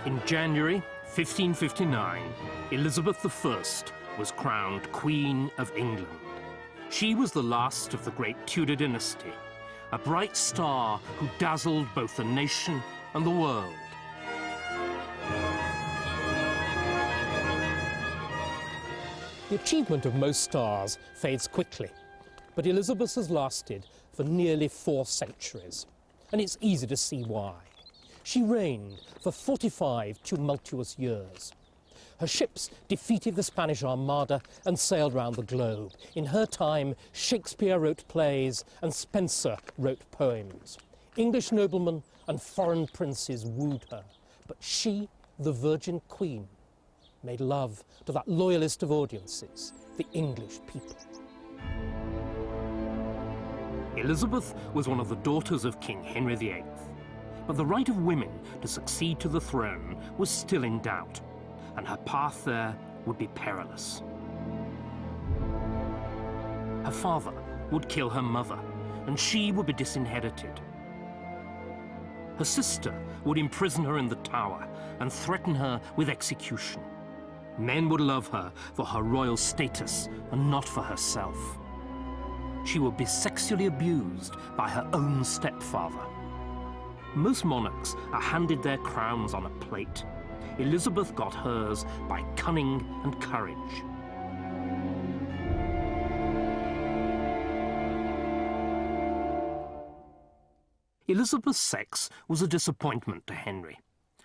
In January 1559, Elizabeth I was crowned Queen of England. She was the last of the great Tudor dynasty, a bright star who dazzled both the nation and the world. The achievement of most stars fades quickly, but Elizabeth has lasted for nearly 4 centuries, and it's easy to see why. She reigned for 45 tumultuous years. Her ships defeated the Spanish Armada and sailed round the globe. In her time, Shakespeare wrote plays and Spenser wrote poems. English noblemen and foreign princes wooed her, but she, the Virgin Queen, made love to that loyalist of audiences, the English people. Elizabeth was one of the daughters of King Henry VIII, but the right of women to succeed to the throne was still in doubt, and her path there would be perilous. Her father would kill her mother, and she would be disinherited. Her sister would imprison her in the Tower and threaten her with execution. Men would love her for her royal status and not for herself. She would be sexually abused by her own stepfather. Most monarchs are handed their crowns on a plate. Elizabeth got hers by cunning and courage. Elizabeth's sex was a disappointment to Henry.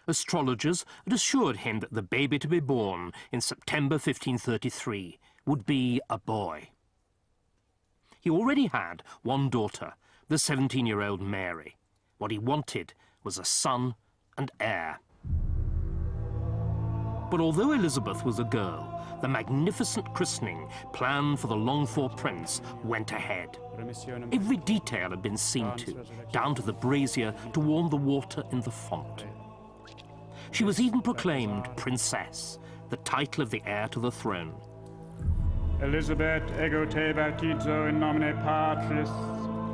Astrologers had assured him that the baby to be born in September 1533 would be a boy. He already had one daughter, the 17-year-old Mary. What he wanted was a son and heir. But although Elizabeth was a girl, the magnificent christening planned for the longed-for prince went ahead. Every detail had been seen to, down to the brazier to warm the water in the font. She was even proclaimed princess, the title of the heir to the throne. Elizabeth ego te baptizo in nomine Patris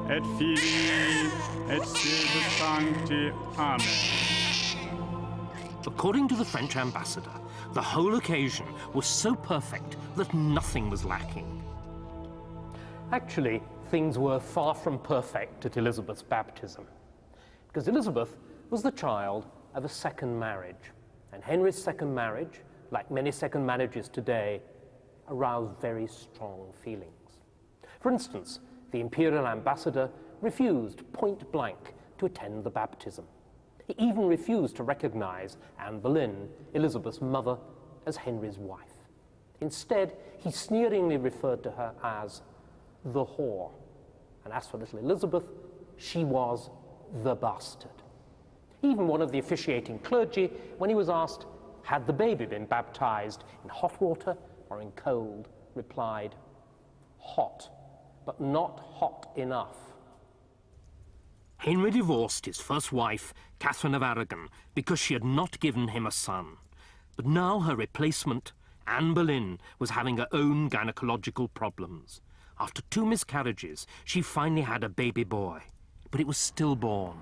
et Filii et Spiritus Sancti. Amen. According to the French ambassador, the whole occasion was so perfect that nothing was lacking. Actually, things were far from perfect at Elizabeth's baptism, because Elizabeth was the child of a second marriage, and Henry's second marriage, like many second marriages today, aroused very strong feelings. For instance, the imperial ambassador refused point blank to attend the baptism. He even refused to recognize Anne Boleyn, Elizabeth's mother, as Henry's wife. Instead, he sneeringly referred to her as the whore. And as for little Elizabeth, she was the bastard. Even one of the officiating clergy, when he was asked, had the baby been baptized in hot water or in cold, replied, hot, but not hot enough. Henry divorced his first wife, Catherine of Aragon, because she had not given him a son. But now her replacement, Anne Boleyn, was having her own gynecological problems. After 2 miscarriages, she finally had a baby boy, but it was stillborn.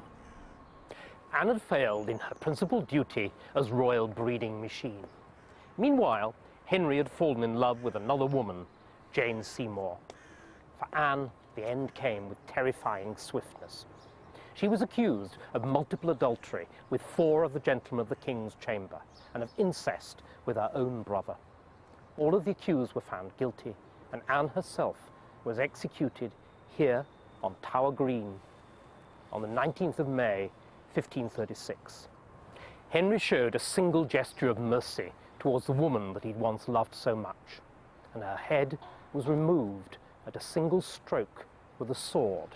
Anne had failed in her principal duty as royal breeding machine. Meanwhile, Henry had fallen in love with another woman, Jane Seymour. For Anne, the end came with terrifying swiftness. She was accused of multiple adultery with 4 of the gentlemen of the king's chamber and of incest with her own brother. All of the accused were found guilty, and Anne herself was executed here on Tower Green on the 19th of May, 1536. Henry showed a single gesture of mercy towards the woman that he'd once loved so much, and her head was removed at a single stroke with a sword,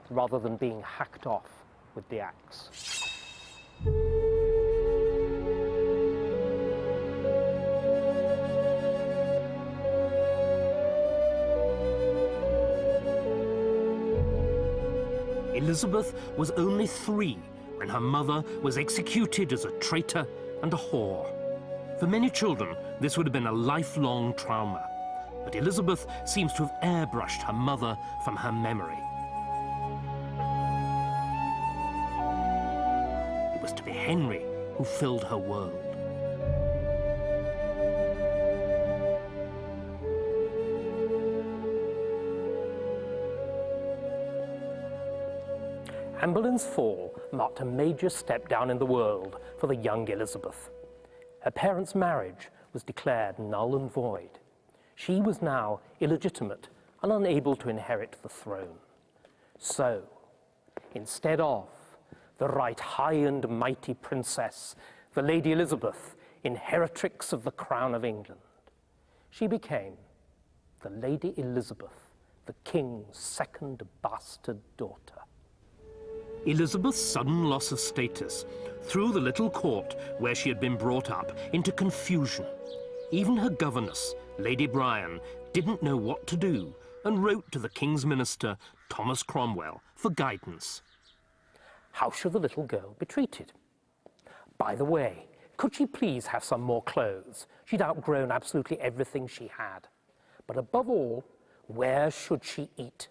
rather than being hacked off with the axe. Elizabeth was only 3 when her mother was executed as a traitor and a whore. For many children, this would have been a lifelong trauma, but Elizabeth seems to have airbrushed her mother from her memory. It was to be Henry who filled her world. Anne Boleyn's fall marked a major step down in the world for the young Elizabeth. Her parents' marriage was declared null and void. She was now illegitimate and unable to inherit the throne. So, instead of the right high and mighty princess, the Lady Elizabeth, inheritrix of the crown of England, she became the Lady Elizabeth, the king's second bastard daughter. Elizabeth's sudden loss of status threw the little court where she had been brought up into confusion. Even her governess, Lady Bryan, didn't know what to do and wrote to the king's minister, Thomas Cromwell, for guidance. How should the little girl be treated? By the way, could she please have some more clothes? She'd outgrown absolutely everything she had. But above all, where should she eat?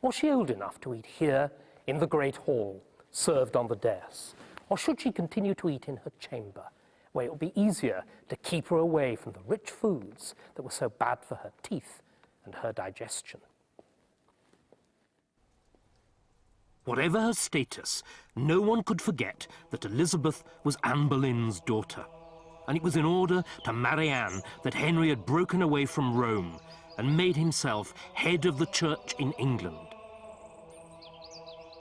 Was she old enough to eat here in the great hall, served on the dais? Or should she continue to eat in her chamber, where it would be easier to keep her away from the rich foods that were so bad for her teeth and her digestion? Whatever her status, no one could forget that Elizabeth was Anne Boleyn's daughter. And it was in order to marry Anne that Henry had broken away from Rome and made himself head of the church in England.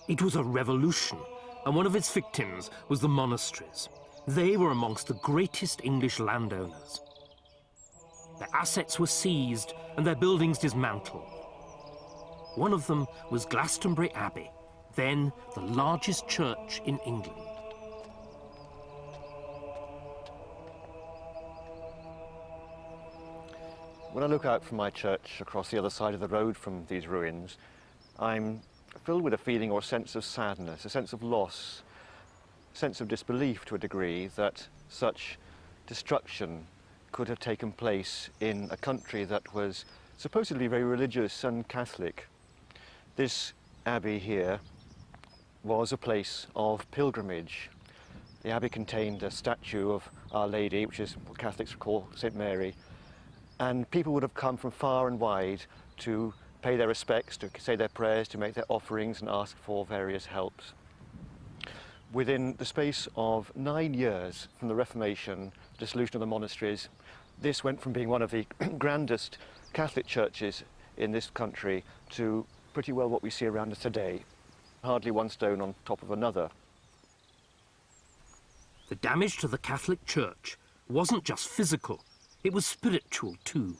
It was a revolution, and one of its victims was the monasteries. They were amongst the greatest English landowners. Their assets were seized and their buildings dismantled. One of them was Glastonbury Abbey, then the largest church in England. When I look out from my church across the other side of the road from these ruins, I'm filled with a feeling or sense of sadness, a sense of loss, a sense of disbelief to a degree that such destruction could have taken place in a country that was supposedly very religious and Catholic. This abbey here was a place of pilgrimage. The abbey contained a statue of Our Lady, which is what Catholics call St. Mary, and people would have come from far and wide to pay their respects, to say their prayers, to make their offerings and ask for various helps. Within the space of 9 years from the Reformation, the dissolution of the monasteries, this went from being one of the grandest Catholic churches in this country to pretty well what we see around us today. Hardly one stone on top of another. The damage to the Catholic Church wasn't just physical, it was spiritual too.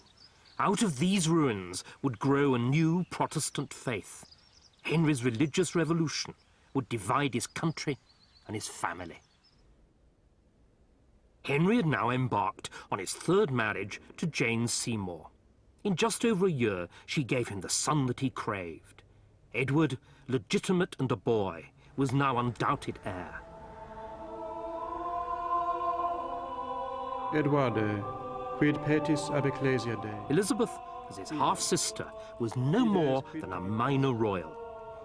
Out of these ruins would grow a new Protestant faith. Henry's religious revolution would divide his country and his family. Henry had now embarked on his third marriage to Jane Seymour. In just over a year, she gave him the son that he craved. Edward, legitimate and a boy, was now undoubted heir. Edward, quid petis ab ecclesia Dei? Elizabeth, as his half-sister, was no more than a minor royal.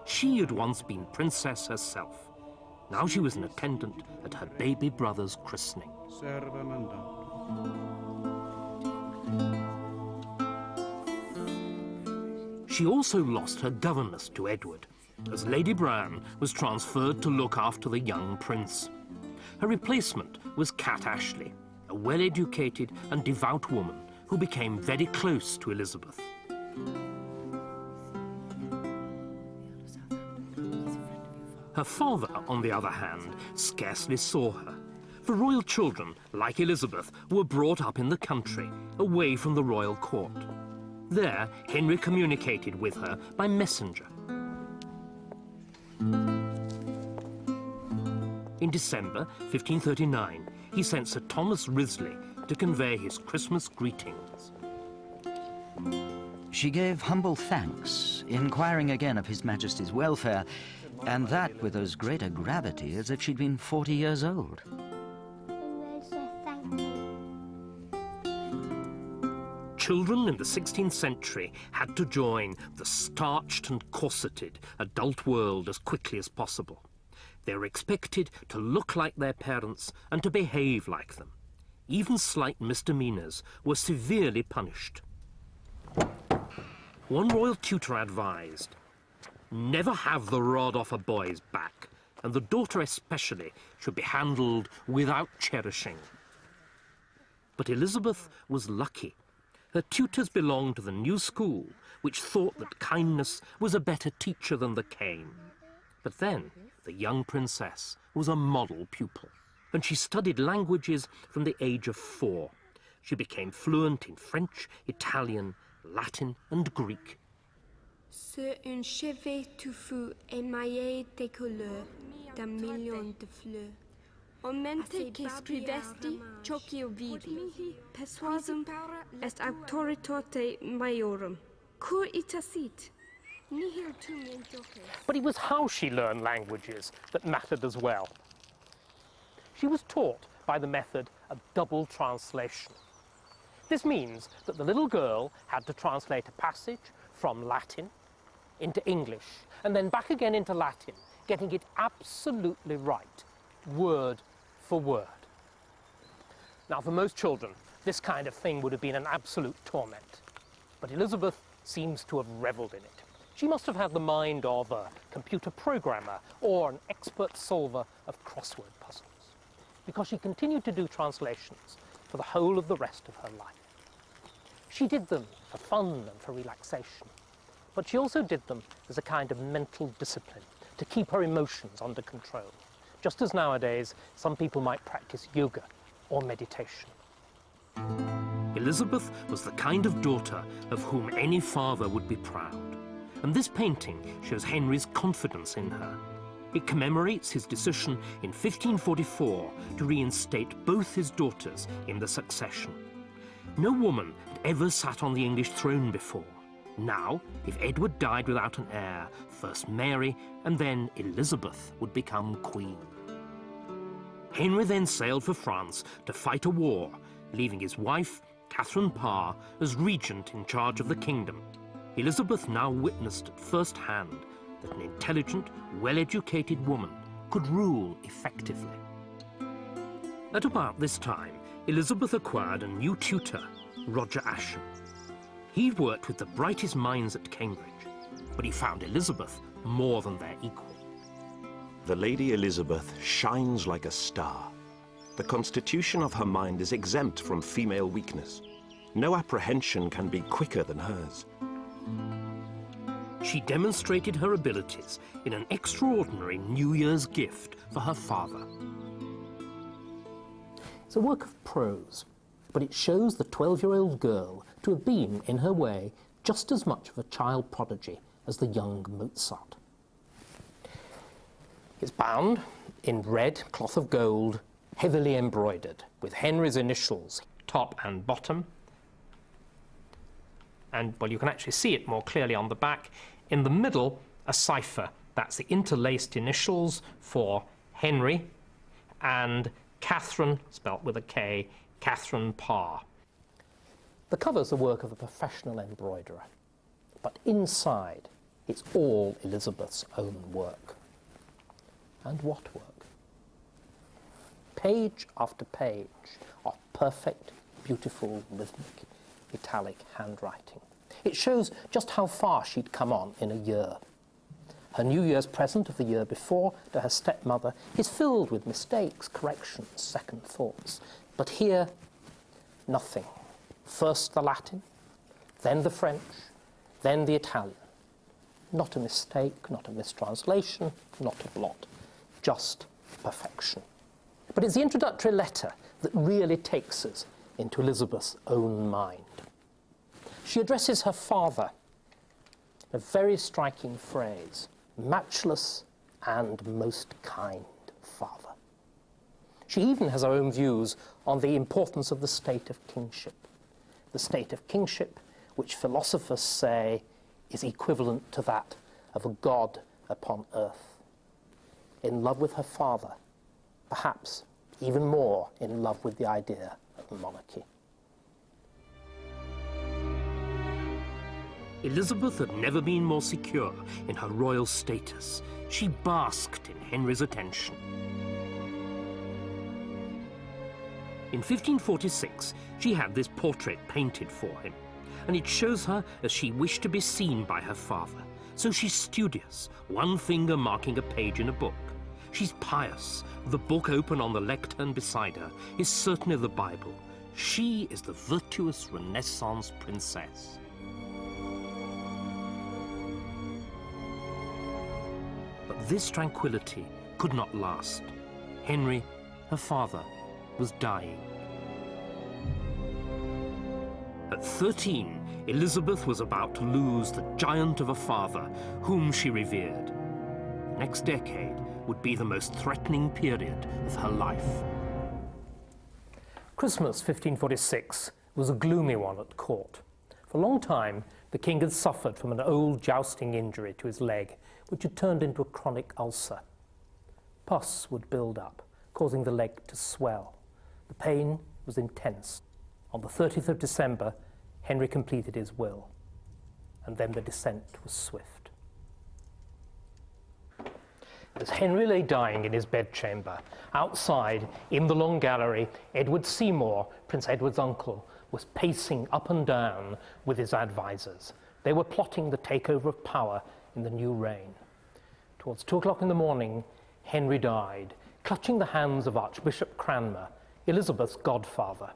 She had once been princess herself. Now she was an attendant at her baby brother's christening. Serva mandat. She also lost her governess to Edward, as Lady Bryan was transferred to look after the young prince. Her replacement was Cat Ashley, a well-educated and devout woman who became very close to Elizabeth. Her father, on the other hand, scarcely saw her. For royal children, like Elizabeth, were brought up in the country, away from the royal court. There, Henry communicated with her by messenger. In December 1539, he sent Sir Thomas Wriothesley to convey his Christmas greetings. She gave humble thanks, inquiring again of His Majesty's welfare, and that with as great a gravity as if she'd been 40 years old. Children in the 16th century had to join the starched and corseted adult world as quickly as possible. They were expected to look like their parents and to behave like them. Even slight misdemeanours were severely punished. One royal tutor advised, never have the rod off a boy's back, and the daughter especially should be handled without cherishing. But Elizabeth was lucky. Her tutors belonged to the new school, which thought that kindness was a better teacher than the cane. But then, the young princess was a model pupil, and she studied languages from the age of 4. She became fluent in French, Italian, Latin, and Greek. Sur un chevet touffu émaillé de couleurs, d'un million de fleurs. Omente che scrivesti ciò che io vidi, persuasum est auctoritate maiorum. Cur itasit, nihil tum in joces. But it was how she learned languages that mattered as well. She was taught by the method of double translation. This means that the little girl had to translate a passage from Latin into English and then back again into Latin, getting it absolutely right, word for word. Now, for most children, this kind of thing would have been an absolute torment. But Elizabeth seems to have revelled in it. She must have had the mind of a computer programmer or an expert solver of crossword puzzles, because she continued to do translations for the whole of the rest of her life. She did them for fun and for relaxation, but she also did them as a kind of mental discipline to keep her emotions under control, just as nowadays some people might practice yoga or meditation. Elizabeth was the kind of daughter of whom any father would be proud, and this painting shows Henry's confidence in her. It commemorates his decision in 1544 to reinstate both his daughters in the succession. No woman had ever sat on the English throne before. Now, if Edward died without an heir, first Mary and then Elizabeth would become queen. Henry then sailed for France to fight a war, leaving his wife, Catherine Parr, as regent in charge of the kingdom. Elizabeth now witnessed at first hand that an intelligent, well-educated woman could rule effectively. At about this time, Elizabeth acquired a new tutor, Roger Ascham. He'd worked with the brightest minds at Cambridge, but he found Elizabeth more than their equal. The Lady Elizabeth shines like a star. The constitution of her mind is exempt from female weakness. No apprehension can be quicker than hers. She demonstrated her abilities in an extraordinary New Year's gift for her father. It's a work of prose, but it shows the 12-year-old girl to have been, in her way, just as much of a child prodigy as the young Mozart. It's bound in red cloth of gold, heavily embroidered, with Henry's initials, top and bottom. And, well, you can actually see it more clearly on the back. In the middle, a cipher. That's the interlaced initials for Henry and Catherine, spelt with a K, Catherine Parr. The cover's the work of a professional embroiderer, but inside it's all Elizabeth's own work. And what work? Page after page of perfect, beautiful, rhythmic, italic handwriting. It shows just how far she'd come on in a year. Her New Year's present of the year before to her stepmother is filled with mistakes, corrections, second thoughts. But here, nothing. First the Latin, then the French, then the Italian. Not a mistake, not a mistranslation, not a blot. Just perfection. But it's the introductory letter that really takes us into Elizabeth's own mind. She addresses her father, a very striking phrase, matchless and most kind father. She even has her own views on the importance of the state of kingship which philosophers say is equivalent to that of a god upon earth. In love with her father, perhaps even more in love with the idea of monarchy. Elizabeth had never been more secure in her royal status. She basked in Henry's attention. In 1546, she had this portrait painted for him, and it shows her as she wished to be seen by her father. So she's studious, one finger marking a page in a book. She's pious. The book open on the lectern beside her is certainly the Bible. She is the virtuous Renaissance princess. But this tranquility could not last. Henry, her father, was dying. At 13, Elizabeth was about to lose the giant of a father whom she revered. The next decade would be the most threatening period of her life. Christmas 1546 was a gloomy one at court. For a long time, the king had suffered from an old jousting injury to his leg, which had turned into a chronic ulcer. Pus would build up, causing the leg to swell. The pain was intense. On the 30th of December, Henry completed his will, and then the descent was swift. As Henry lay dying in his bedchamber, outside, in the long gallery, Edward Seymour, Prince Edward's uncle, was pacing up and down with his advisors. They were plotting the takeover of power in the new reign. Towards 2 o'clock in the morning, Henry died, clutching the hands of Archbishop Cranmer, Elizabeth's godfather.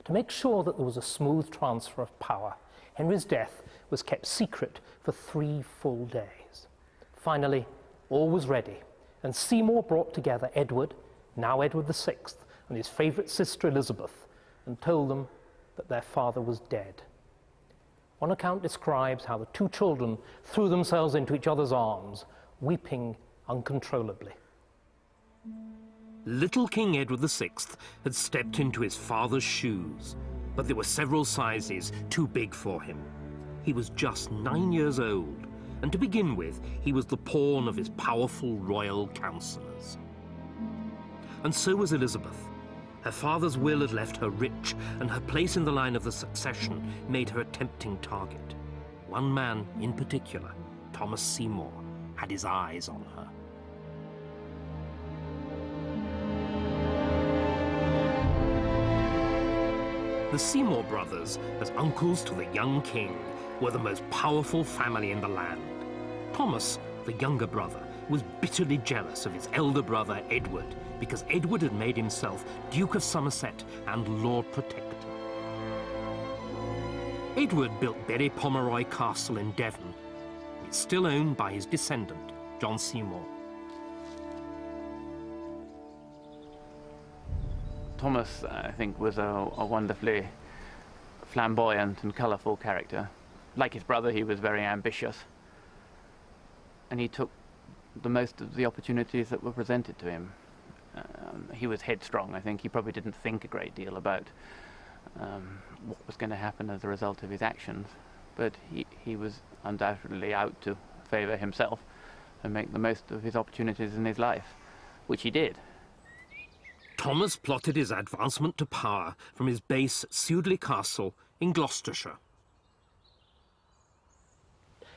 To make sure that there was a smooth transfer of power, Henry's death was kept secret for 3 full days. Finally, all was ready, and Seymour brought together Edward, now Edward VI, and his favourite sister Elizabeth, and told them that their father was dead. One account describes how the 2 children threw themselves into each other's arms, weeping uncontrollably. Little King Edward VI had stepped into his father's shoes, but there were several sizes too big for him. He was just 9 years old, and to begin with, he was the pawn of his powerful royal councillors. And so was Elizabeth. Her father's will had left her rich, and her place in the line of the succession made her a tempting target. One man in particular, Thomas Seymour, had his eyes on her. The Seymour brothers, as uncles to the young king, were the most powerful family in the land. Thomas, the younger brother, was bitterly jealous of his elder brother Edward, because Edward had made himself Duke of Somerset and Lord Protector. Edward built Berry Pomeroy Castle in Devon. It's still owned by his descendant, John Seymour. Thomas, I think, was a wonderfully flamboyant and colourful character. Like his brother, he was very ambitious, and he took the most of the opportunities that were presented to him. He was headstrong. I think he probably didn't think a great deal about what was going to happen as a result of his actions, but he was undoubtedly out to favour himself and make the most of his opportunities in his life, which he did. Thomas plotted his advancement to power from his base at Sudeley Castle in Gloucestershire.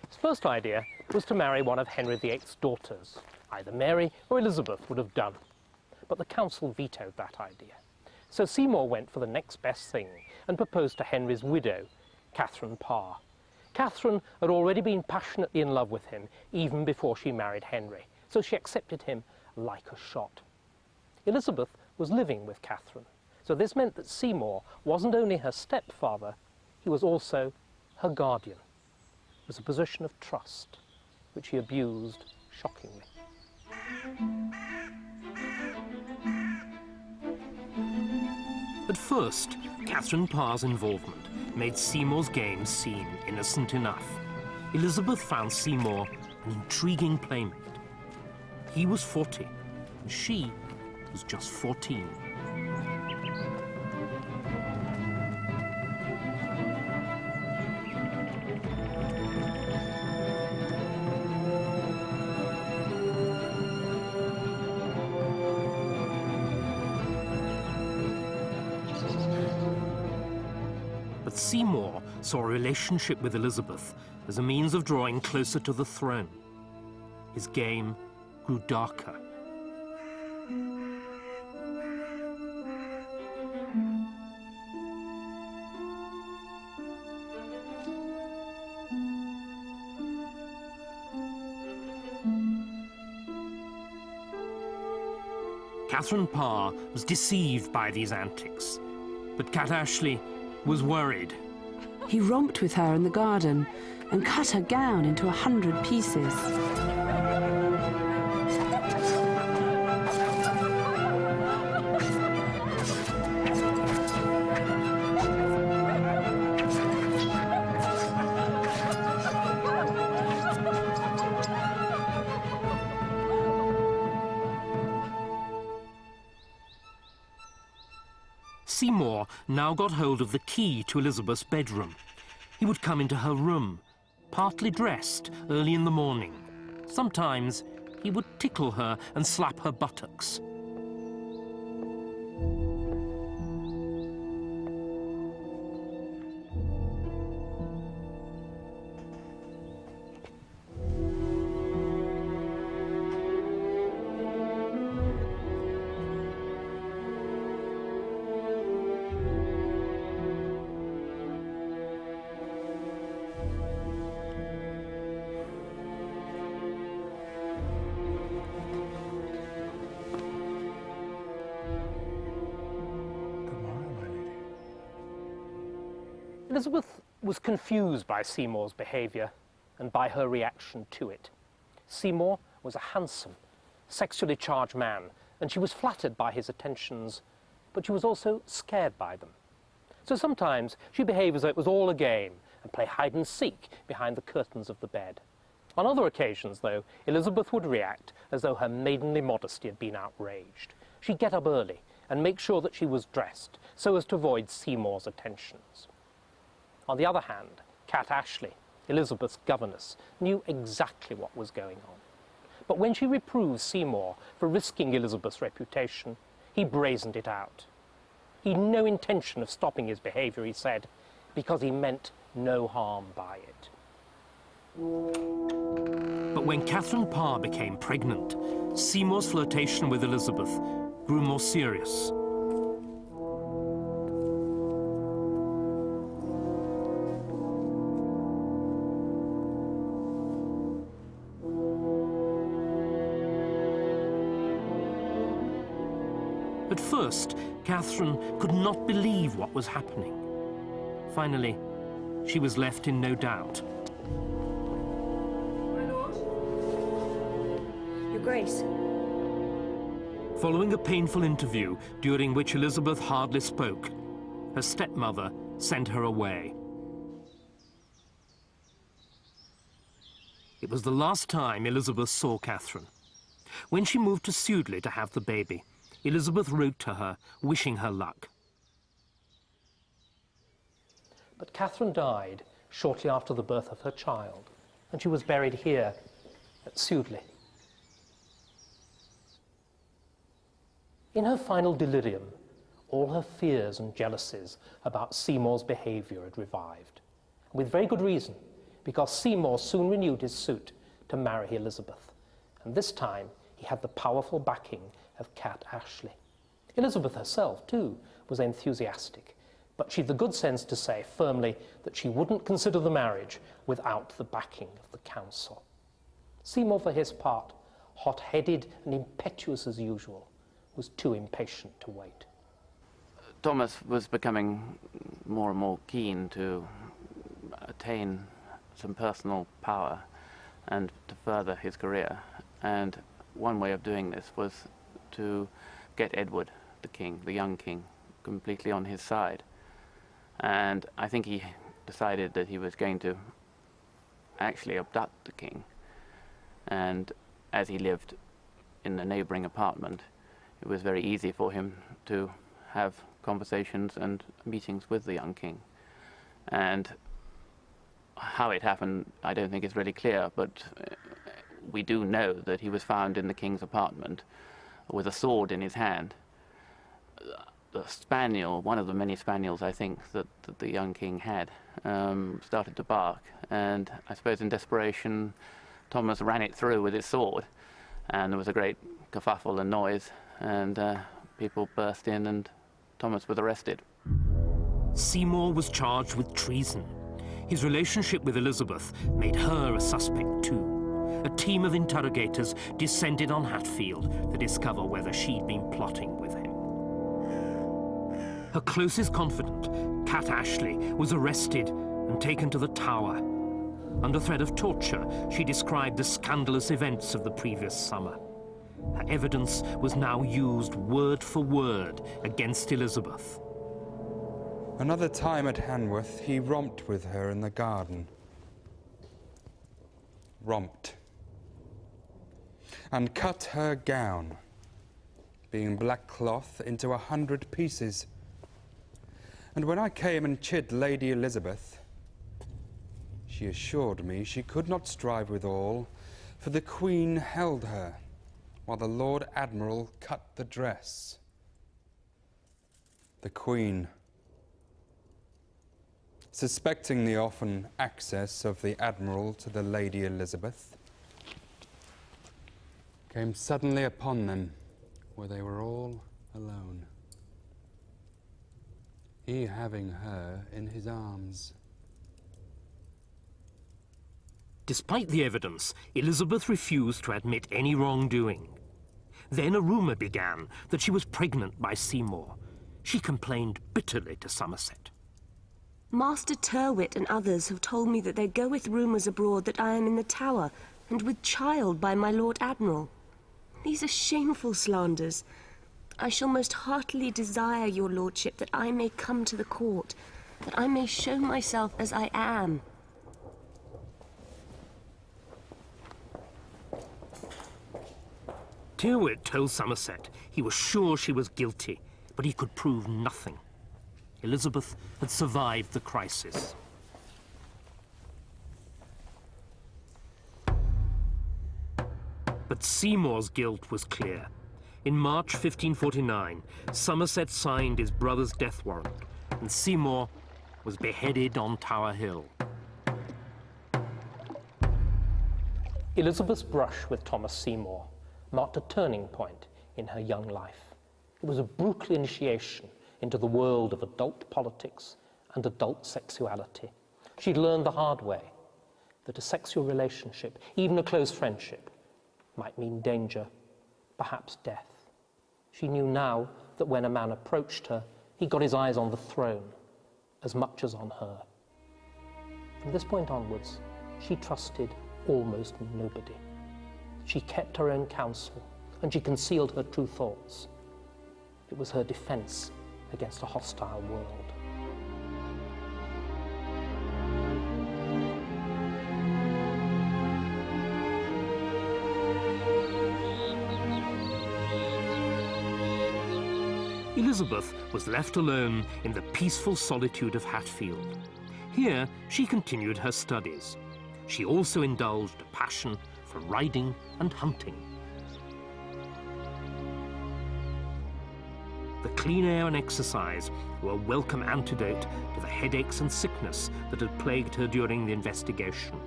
His first idea was to marry one of Henry VIII's daughters. Either Mary or Elizabeth would have done. But the council vetoed that idea. So Seymour went for the next best thing and proposed to Henry's widow, Catherine Parr. Catherine had already been passionately in love with him even before she married Henry, so she accepted him like a shot. Elizabeth was living with Catherine, so this meant that Seymour wasn't only her stepfather, he was also her guardian. It was a position of trust, which he abused shockingly. At first, Catherine Parr's involvement made Seymour's game seem innocent enough. Elizabeth found Seymour an intriguing playmate. He was 40, and she was just 14. but Seymour saw a relationship with Elizabeth as a means of drawing closer to the throne. His game grew darker. Catherine Parr was deceived by these antics, but Cat Ashley was worried. He romped with her in the garden and cut her gown into 100 pieces. Seymour now got hold of the key to Elizabeth's bedroom. He would come into her room, partly dressed, early in the morning. Sometimes he would tickle her and slap her buttocks. Elizabeth was confused by Seymour's behaviour and by her reaction to it. Seymour was a handsome, sexually charged man, and she was flattered by his attentions, but she was also scared by them. So sometimes she behaved as though it was all a game and play hide and seek behind the curtains of the bed. On other occasions, though, Elizabeth would react as though her maidenly modesty had been outraged. She'd get up early and make sure that she was dressed so as to avoid Seymour's attentions. On the other hand, Cat Ashley, Elizabeth's governess, knew exactly what was going on. But when she reproved Seymour for risking Elizabeth's reputation, he brazened it out. He'd no intention of stopping his behaviour, he said, because he meant no harm by it. But when Catherine Parr became pregnant, Seymour's flirtation with Elizabeth grew more serious. At first, Catherine could not believe what was happening. Finally, she was left in no doubt. My lord? Your Grace. Following a painful interview during which Elizabeth hardly spoke, her stepmother sent her away. It was the last time Elizabeth saw Catherine. When she moved to Sudeley to have the baby, Elizabeth wrote to her, wishing her luck. But Catherine died shortly after the birth of her child, and she was buried here at Sudeley. In her final delirium, all her fears and jealousies about Seymour's behaviour had revived, and with very good reason, because Seymour soon renewed his suit to marry Elizabeth, and this time he had the powerful backing of Cat Ashley. Elizabeth herself, too, was enthusiastic, but she'd the good sense to say firmly that she wouldn't consider the marriage without the backing of the council. Seymour, for his part, hot-headed and impetuous as usual, was too impatient to wait. Thomas was becoming more and more keen to attain some personal power and to further his career, and one way of doing this was to get Edward, the king, the young king, completely on his side. And I think he decided that he was going to actually abduct the king. And as he lived in a neighbouring apartment, it was very easy for him to have conversations and meetings with the young king. And how it happened, I don't think is really clear, but we do know that he was found in the king's apartment with a sword in his hand. the spaniel, one of the many spaniels I think that the young king had, started to bark, and I suppose in desperation Thomas ran it through with his sword, and there was a great kerfuffle and noise, and people burst in and Thomas was arrested. Seymour was charged with treason. His relationship with Elizabeth made her a suspect too. A team of interrogators descended on Hatfield to discover whether she'd been plotting with him. Her closest confidant, Cat Ashley, was arrested and taken to the Tower. Under threat of torture, she described the scandalous events of the previous summer. Her evidence was now used word for word against Elizabeth. Another time at Hanworth, he romped with her in the garden. Romped. And cut her gown, being black cloth, into 100 pieces. And when I came and chid Lady Elizabeth, she assured me she could not strive withal, for the Queen held her, while the Lord Admiral cut the dress. The Queen, suspecting the often access of the Admiral to the Lady Elizabeth, came suddenly upon them, where they were all alone, he having her in his arms. Despite the evidence, Elizabeth refused to admit any wrongdoing. Then a rumour began that she was pregnant by Seymour. She complained bitterly to Somerset. Master Tyrwhitt and others have told me that there goeth rumours abroad that I am in the Tower, and with child by my Lord Admiral. These are shameful slanders. I shall most heartily desire, your lordship, that I may come to the court, that I may show myself as I am. Tyrwhitt told Somerset he was sure she was guilty, but he could prove nothing. Elizabeth had survived the crisis. But Seymour's guilt was clear. In March 1549, Somerset signed his brother's death warrant, and Seymour was beheaded on Tower Hill. Elizabeth's brush with Thomas Seymour marked a turning point in her young life. It was a brutal initiation into the world of adult politics and adult sexuality. She'd learned the hard way that a sexual relationship, even a close friendship, might mean danger, perhaps death. She knew now that when a man approached her, he got his eyes on the throne as much as on her. From this point onwards, she trusted almost nobody. She kept her own counsel, and she concealed her true thoughts. It was her defense against a hostile world. Elizabeth was left alone in the peaceful solitude of Hatfield. Here, she continued her studies. She also indulged a passion for riding and hunting. The clean air and exercise were a welcome antidote to the headaches and sickness that had plagued her during the investigation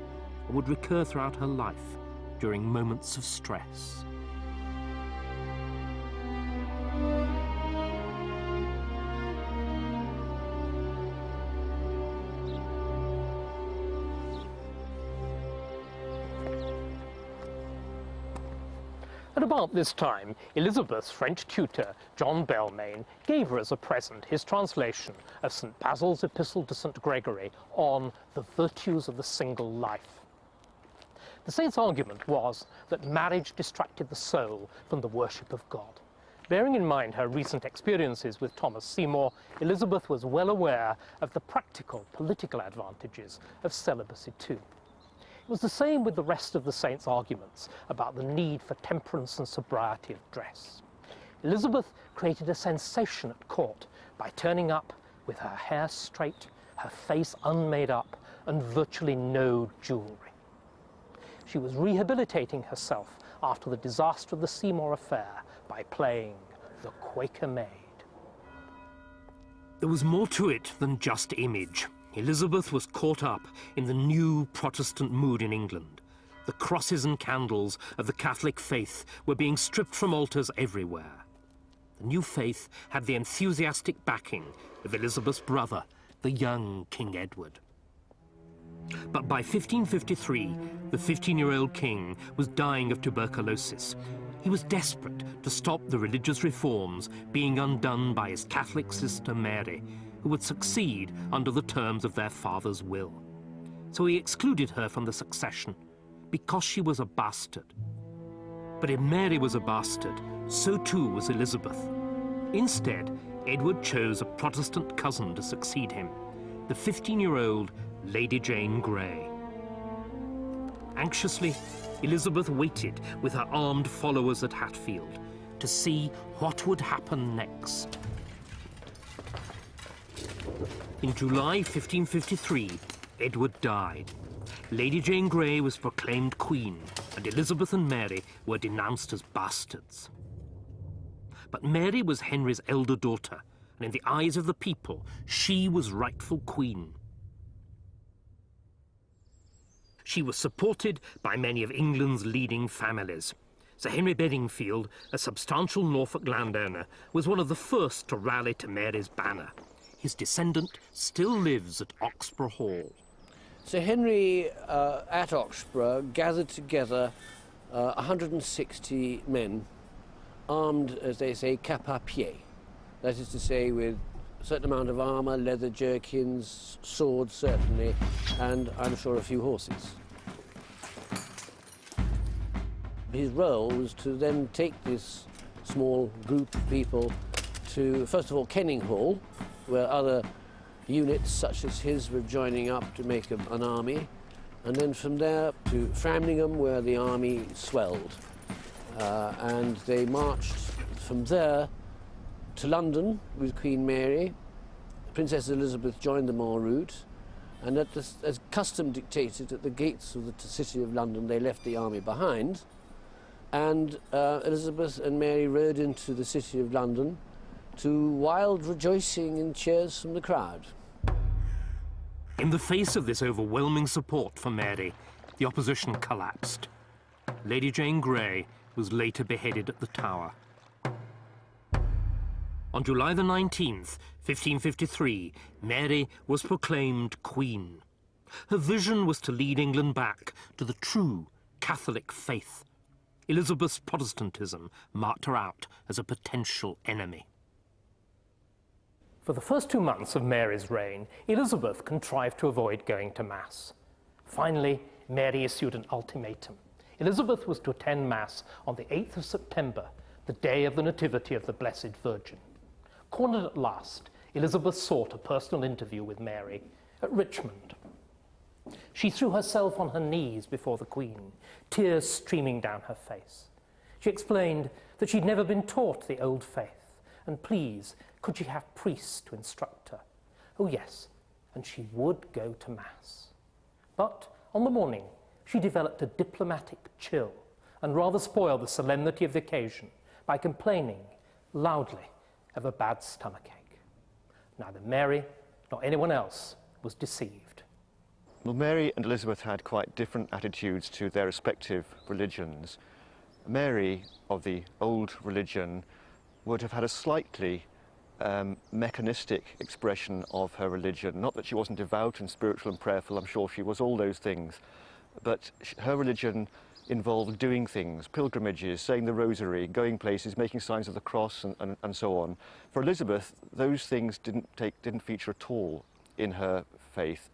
and would recur throughout her life during moments of stress. At about this time, Elizabeth's French tutor, John Belmain, gave her as a present his translation of St. Basil's Epistle to St. Gregory on the virtues of the single life. The saint's argument was that marriage distracted the soul from the worship of God. Bearing in mind her recent experiences with Thomas Seymour, Elizabeth was well aware of the practical political advantages of celibacy too. It was the same with the rest of the saint's arguments about the need for temperance and sobriety of dress. Elizabeth created a sensation at court by turning up with her hair straight, her face unmade up, and virtually no jewellery. She was rehabilitating herself after the disaster of the Seymour affair by playing the Quaker Maid. There was more to it than just image. Elizabeth was caught up in the new Protestant mood in England. The crosses and candles of the Catholic faith were being stripped from altars everywhere. The new faith had the enthusiastic backing of Elizabeth's brother, the young King Edward. But by 1553, the 15-year-old king was dying of tuberculosis. He was desperate to stop the religious reforms being undone by his Catholic sister Mary, who would succeed under the terms of their father's will. So he excluded her from the succession, because she was a bastard. But if Mary was a bastard, so too was Elizabeth. Instead, Edward chose a Protestant cousin to succeed him, the 15-year-old Lady Jane Grey. Anxiously, Elizabeth waited with her armed followers at Hatfield to see what would happen next. In July 1553, Edward died. Lady Jane Grey was proclaimed queen, and Elizabeth and Mary were denounced as bastards. But Mary was Henry's elder daughter, and in the eyes of the people, she was rightful queen. She was supported by many of England's leading families. Sir Henry Bedingfield, a substantial Norfolk landowner, was one of the first to rally to Mary's banner. His descendant still lives at Oxburgh Hall. Sir Henry at Oxburgh gathered together 160 men, armed, as they say, cap à pied. That is to say, with a certain amount of armour, leather jerkins, swords certainly, and I'm sure a few horses. His role was to then take this small group of people to, first of all, Kenning Hall, where other units such as his were joining up to make an army, and then from there to Framlingham, where the army swelled. And they marched from there to London with Queen Mary. Princess Elizabeth joined them en route, and as custom dictated, at the gates of the city of London, they left the army behind, and Elizabeth and Mary rode into the city of London to wild rejoicing and cheers from the crowd. In the face of this overwhelming support for Mary, the opposition collapsed. Lady Jane Grey was later beheaded at the Tower. On July the 19th, 1553, Mary was proclaimed Queen. Her vision was to lead England back to the true Catholic faith. Elizabeth's Protestantism marked her out as a potential enemy. For the first 2 months of Mary's reign, Elizabeth contrived to avoid going to Mass. Finally, Mary issued an ultimatum. Elizabeth was to attend Mass on the 8th of September, the day of the Nativity of the Blessed Virgin. Cornered at last, Elizabeth sought a personal interview with Mary at Richmond. She threw herself on her knees before the Queen, tears streaming down her face. She explained that she'd never been taught the old faith, and please, could she have priests to instruct her? Oh yes, and she would go to Mass. But on the morning, she developed a diplomatic chill and rather spoiled the solemnity of the occasion by complaining loudly of a bad stomachache. Neither Mary nor anyone else was deceived. Well, Mary and Elizabeth had quite different attitudes to their respective religions. Mary, of the old religion, would have had a slightly mechanistic expression of her religion. Not that she wasn't devout and spiritual and prayerful, I'm sure she was all those things, but her religion involved doing things, pilgrimages, saying the rosary, going places, making signs of the cross, and so on. For Elizabeth, those things didn't feature at all in her faith.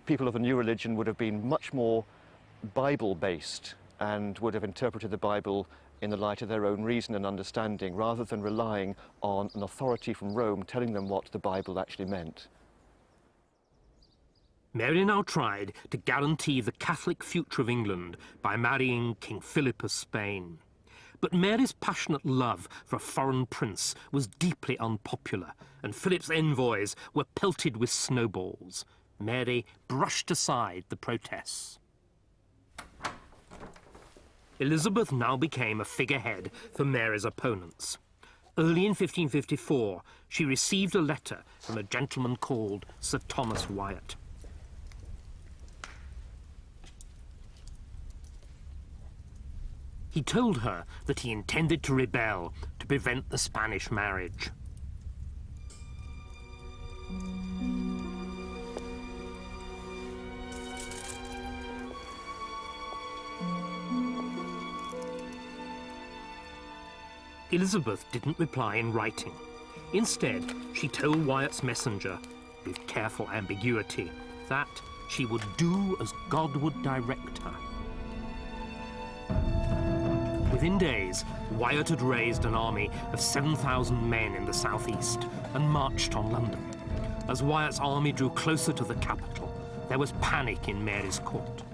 People of the new religion would have been much more Bible-based and would have interpreted the Bible in the light of their own reason and understanding, rather than relying on an authority from Rome telling them what the Bible actually meant. Mary now tried to guarantee the Catholic future of England by marrying King Philip of Spain. But Mary's passionate love for a foreign prince was deeply unpopular, and Philip's envoys were pelted with snowballs. Mary brushed aside the protests. Elizabeth now became a figurehead for Mary's opponents. Early in 1554, she received a letter from a gentleman called Sir Thomas Wyatt. He told her that he intended to rebel to prevent the Spanish marriage. Elizabeth didn't reply in writing. Instead, she told Wyatt's messenger, with careful ambiguity, that she would do as God would direct her. Within days, Wyatt had raised an army of 7,000 men in the southeast and marched on London. As Wyatt's army drew closer to the capital, there was panic in Mary's court.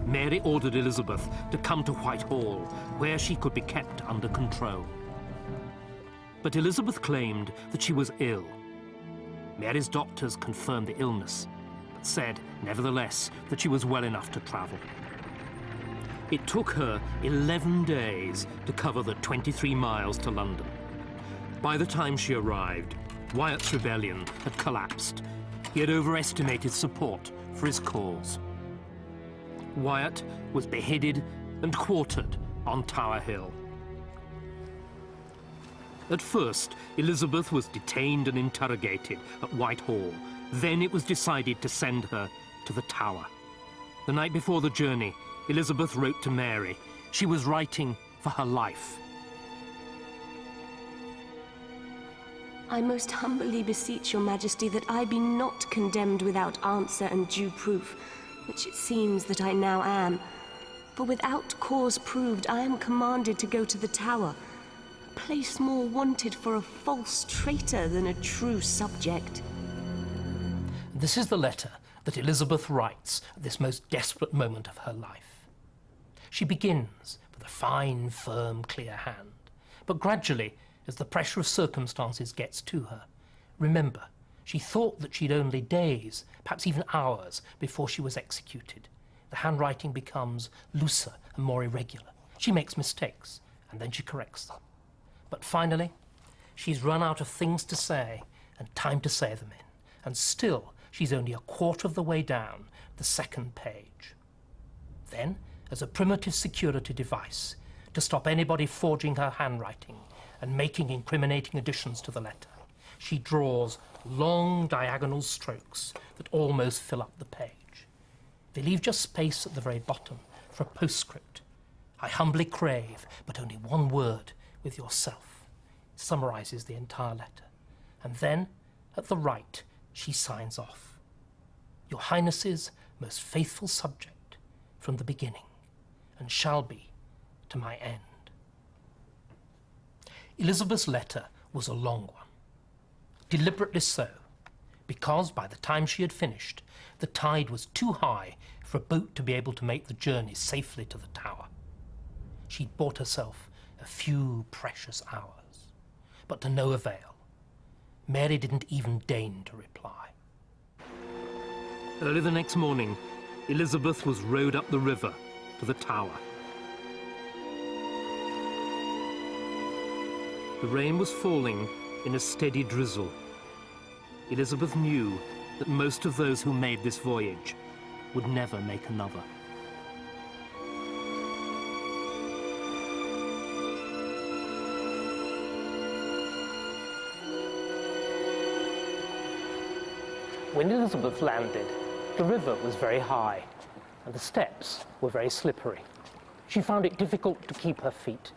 Mary ordered Elizabeth to come to Whitehall, where she could be kept under control. But Elizabeth claimed that she was ill. Mary's doctors confirmed the illness, but said, nevertheless, that she was well enough to travel. It took her 11 days to cover the 23 miles to London. By the time she arrived, Wyatt's rebellion had collapsed. He had overestimated support for his cause. Wyatt was beheaded and quartered on Tower Hill. At first, Elizabeth was detained and interrogated at Whitehall. Then it was decided to send her to the Tower. The night before the journey, Elizabeth wrote to Mary. She was writing for her life. I most humbly beseech your majesty that I be not condemned without answer and due proof, which it seems that I now am. For without cause proved, I am commanded to go to the Tower, a place more wanted for a false traitor than a true subject. This is the letter that Elizabeth writes at this most desperate moment of her life. She begins with a fine, firm, clear hand, but gradually, as the pressure of circumstances gets to her, remember, she thought that she'd only days, perhaps even hours, before she was executed. The handwriting becomes looser and more irregular. She makes mistakes, and then she corrects them. But finally, she's run out of things to say and time to say them in, and still she's only a quarter of the way down the second page. Then, as a primitive security device to stop anybody forging her handwriting and making incriminating additions to the letter, she draws long diagonal strokes that almost fill up the page. They leave just space at the very bottom for a postscript. I humbly crave but only one word with yourself. It summarizes the entire letter. And then, at the right, she signs off. Your Highness's most faithful subject from the beginning, and shall be to my end. Elizabeth's letter was a long one, deliberately so, because by the time she had finished, the tide was too high for a boat to be able to make the journey safely to the Tower. She'd bought herself a few precious hours, but to no avail. Mary didn't even deign to reply. Early the next morning, Elizabeth was rowed up the river to the Tower. The rain was falling in a steady drizzle. Elizabeth knew that most of those who made this voyage would never make another. When Elizabeth landed, the river was very high, and the steps were very slippery. She found it difficult to keep her feet.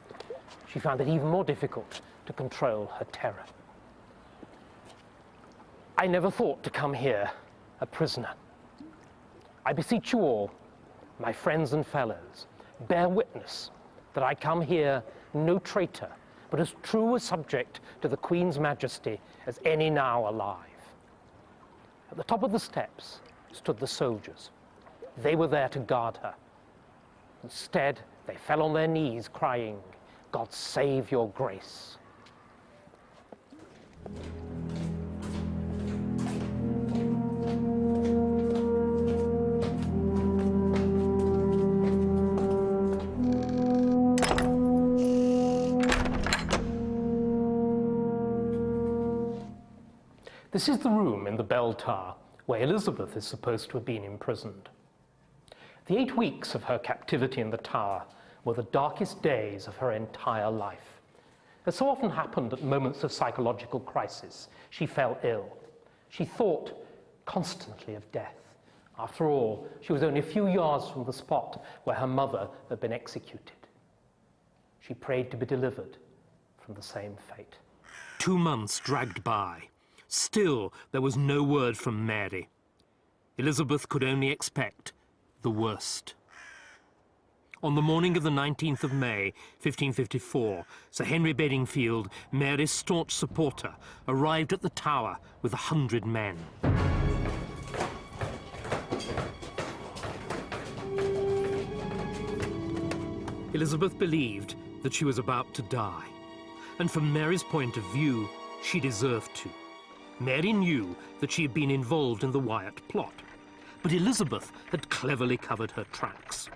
She found it even more difficult to control her terror. I never thought to come here a prisoner. I beseech you all, my friends and fellows, bear witness that I come here no traitor, but as true a subject to the Queen's Majesty as any now alive. At the top of the steps stood the soldiers. They were there to guard her. Instead, they fell on their knees, crying, "God save your grace." This is the room in the bell tower where Elizabeth is supposed to have been imprisoned. The 8 weeks of her captivity in the tower were the darkest days of her entire life. As so often happened at moments of psychological crisis, she fell ill. She thought constantly of death. After all, she was only a few yards from the spot where her mother had been executed. She prayed to be delivered from the same fate. 2 months dragged by. Still, there was no word from Mary. Elizabeth could only expect the worst. On the morning of the 19th of May, 1554, Sir Henry Bedingfield, Mary's staunch supporter, arrived at the Tower with 100 men. Elizabeth believed that she was about to die, and from Mary's point of view, she deserved to. Mary knew that she had been involved in the Wyatt plot, but Elizabeth had cleverly covered her tracks.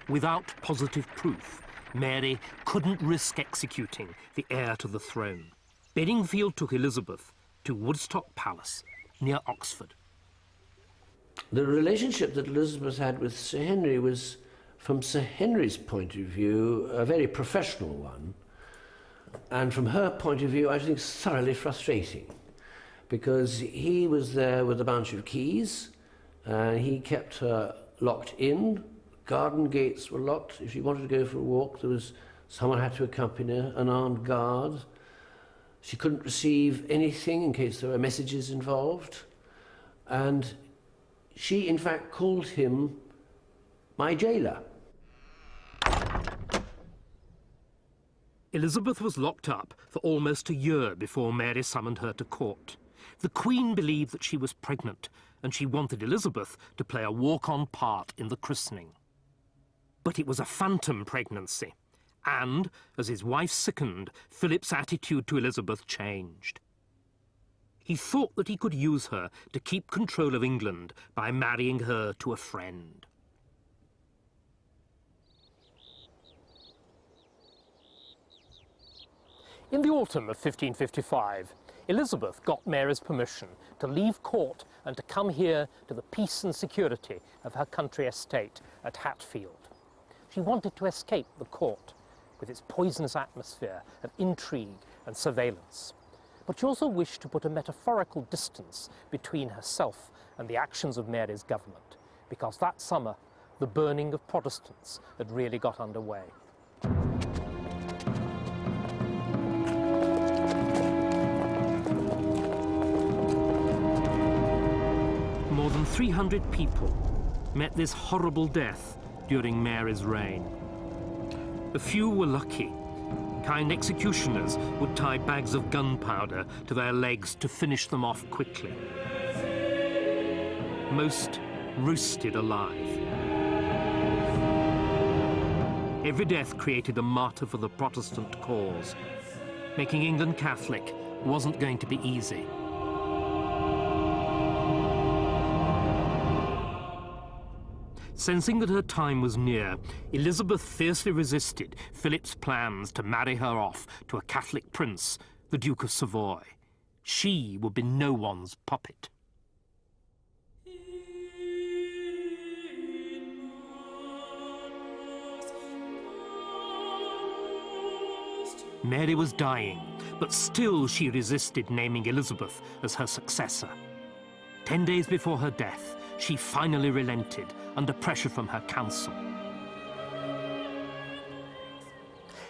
Without positive proof, Mary couldn't risk executing the heir to the throne. Bedingfield took Elizabeth to Woodstock Palace, near Oxford. The relationship that Elizabeth had with Sir Henry was, from Sir Henry's point of view, a very professional one, and from her point of view, I think thoroughly frustrating, because he was there with a bunch of keys, and he kept her locked in. Garden gates were locked. If she wanted to go for a walk, there was someone had to accompany her, an armed guard. She couldn't receive anything in case there were messages involved. And she, in fact, called him my jailer. Elizabeth was locked up for almost a year before Mary summoned her to court. The Queen believed that she was pregnant, and she wanted Elizabeth to play a walk-on part in the christening. But it was a phantom pregnancy, and, as his wife sickened, Philip's attitude to Elizabeth changed. He thought that he could use her to keep control of England by marrying her to a friend. In the autumn of 1555, Elizabeth got Mary's permission to leave court and to come here to the peace and security of her country estate at Hatfield. She wanted to escape the court with its poisonous atmosphere of intrigue and surveillance. But she also wished to put a metaphorical distance between herself and the actions of Mary's government, because that summer the burning of Protestants had really got underway. More than 300 people met this horrible death during Mary's reign. A few were lucky. Kind executioners would tie bags of gunpowder to their legs to finish them off quickly. Most roasted alive. Every death created a martyr for the Protestant cause. Making England Catholic wasn't going to be easy. Sensing that her time was near, Elizabeth fiercely resisted Philip's plans to marry her off to a Catholic prince, the Duke of Savoy. She would be no one's puppet. Mary was dying, but still she resisted naming Elizabeth as her successor. 10 days before her death, she finally relented under pressure from her council.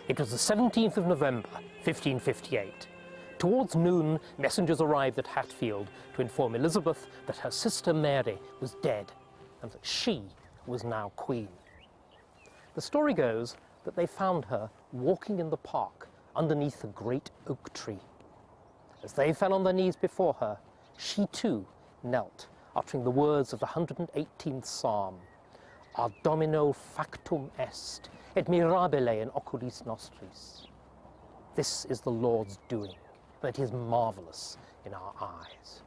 It was the 17th of November, 1558. Towards noon, messengers arrived at Hatfield to inform Elizabeth that her sister Mary was dead and that she was now queen. The story goes that they found her walking in the park underneath a great oak tree. As they fell on their knees before her, she too knelt, uttering the words of the 118th Psalm, Ad Domino factum est, et mirabile in oculis nostris. This is the Lord's doing, and it is marvelous in our eyes.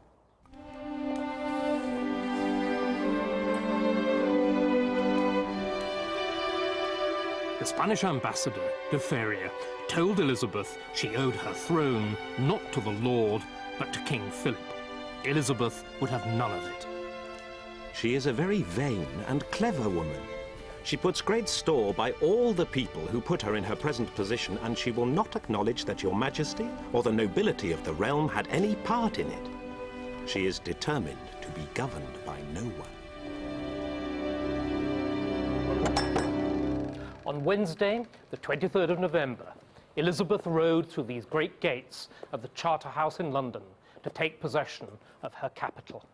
The Spanish ambassador, de Feria, told Elizabeth she owed her throne not to the Lord, but to King Philip. Elizabeth would have none of it. She is a very vain and clever woman. She puts great store by all the people who put her in her present position, and she will not acknowledge that your majesty or the nobility of the realm had any part in it. She is determined to be governed by no one. On Wednesday, the 23rd of November, Elizabeth rode through these great gates of the Charterhouse in London to take possession of her capital.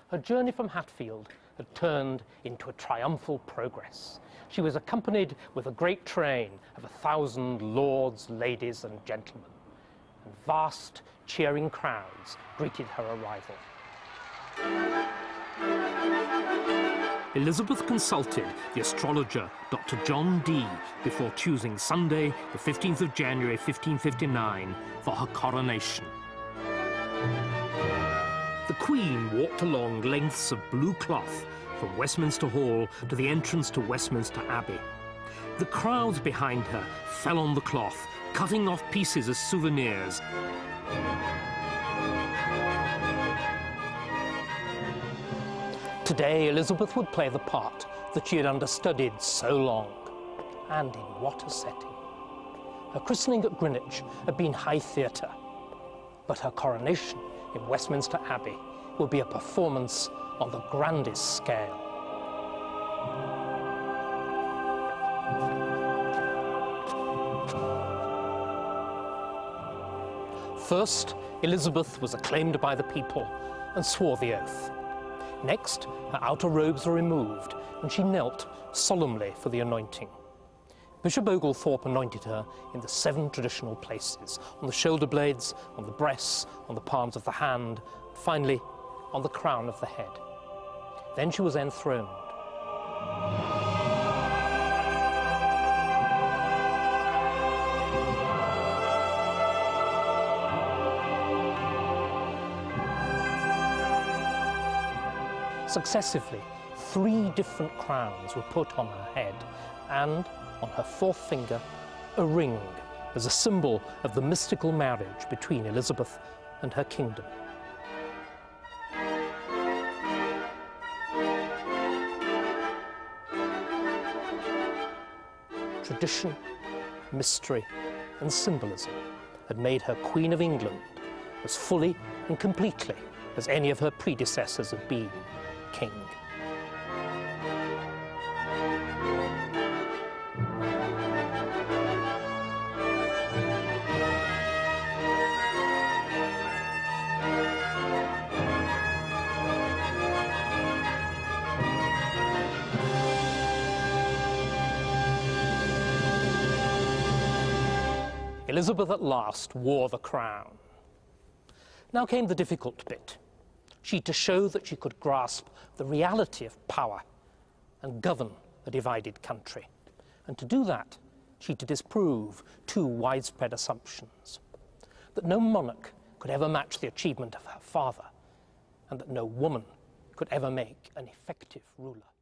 Her journey from Hatfield had turned into a triumphal progress. She was accompanied with a great train of 1,000 lords, ladies, and gentlemen, and vast cheering crowds greeted her arrival. Elizabeth consulted the astrologer Dr. John Dee before choosing Sunday, the 15th of January 1559, for her coronation. The Queen walked along lengths of blue cloth from Westminster Hall to the entrance to Westminster Abbey. The crowds behind her fell on the cloth, cutting off pieces as souvenirs. Today, Elizabeth would play the part that she had understudied so long, and in what a setting. Her christening at Greenwich had been high theatre, but her coronation in Westminster Abbey will be a performance on the grandest scale. First, Elizabeth was acclaimed by the people and swore the oath. Next, her outer robes were removed, and she knelt solemnly for the anointing. Bishop Oglethorpe anointed her in the 7 traditional places, on the shoulder blades, on the breasts, on the palms of the hand, finally, on the crown of the head. Then she was enthroned. Successively, 3 different crowns were put on her head, and on her 4th finger, a ring as a symbol of the mystical marriage between Elizabeth and her kingdom. Tradition, mystery, and symbolism had made her Queen of England as fully and completely as any of her predecessors had been king. Elizabeth at last wore the crown. Now came the difficult bit. She to show that she could grasp the reality of power and govern a divided country. And to do that, she to disprove 2 widespread assumptions: that no monarch could ever match the achievement of her father, and that no woman could ever make an effective ruler.